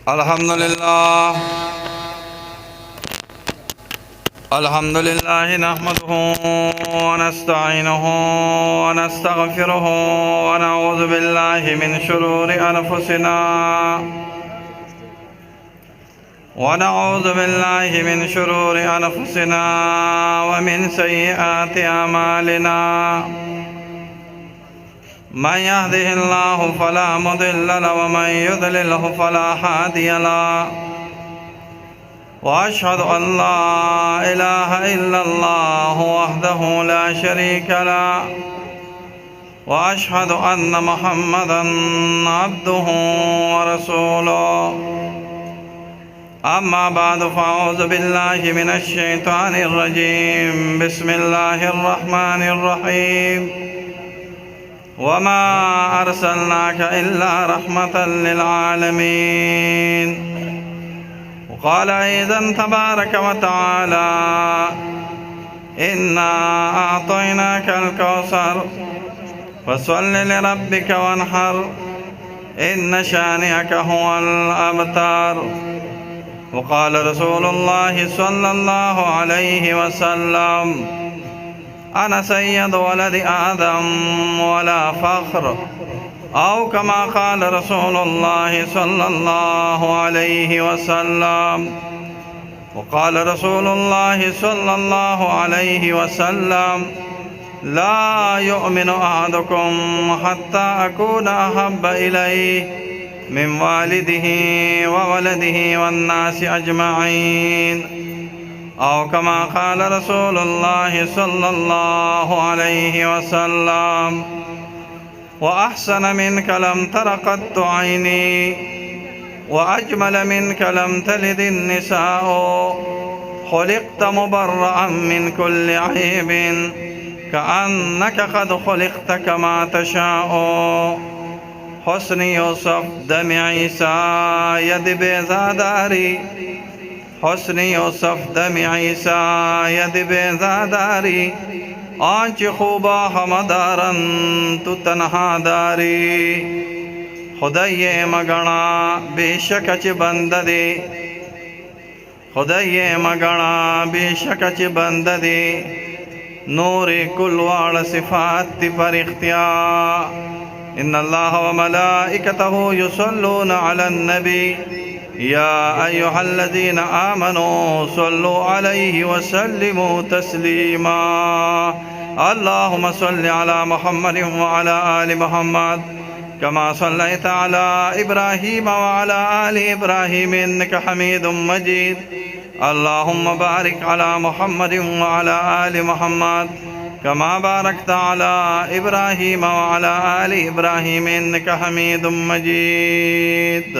الحمد لله نحمده ونستعينه ونستغفره ونعوذ بالله من شرور أنفسنا ومن سيئات أعمالنا. من يهده الله فلا مضل له ومن يضلله فلا هادي له، وأشهد أن لا إله إلا الله وحده لا شريك له، وأشهد أن محمدا عبده ورسوله. أما بعد، فأعوذ بالله من الشيطان الرجيم. بسم الله الرحمن الرحيم. وما أرسلناك إلا رحمة للعالمين. وقال أيضا تبارك وتعالى: إنا أعطيناك الكوثر فصل لربك وانحر إن شانئك هو الأبتر. وقال رسول الله صلى الله عليه وسلم: أنا سيد ولد آدم ولا فخر، أو كما قال رسول الله صلى الله عليه وسلم. وقال رسول الله صلى الله عليه وسلم: لا يؤمن أحدكم حتى أكون أحب إليه من والده وولده والناس أجمعين، أو كما قال رسول الله صلى الله عليه وسلم. وأحسن منك لم تر قط عيني، وأجمل منك لم تلد النساء. خلقت مبرأ من كل عيب، كأنك قد خلقت كما تشاء. حسن يوسف دم عيسى يد بيزاداري، حسن يوسف دم عيسى يد بيزاداري. آنچ خوبا همدارن تو تنها داری. خدای مگنا بیشک چ بند دی، خدای مگنا بیشک چ بند دی. نور کل واڑ صفات تی پر اختیار. إن الله وملائكته يصلون على النبي يا أيها الذين آمنوا صلوا عليه وسلموا تسليما. اللهم صل على محمد وعلى آل محمد كما صليت على إبراهيم وعلى آل إبراهيم إنك حميد مجيد. اللهم بارك على محمد وعلى آل محمد كما باركت على إبراهيم وعلى آل إبراهيم إنك حميد مجيد.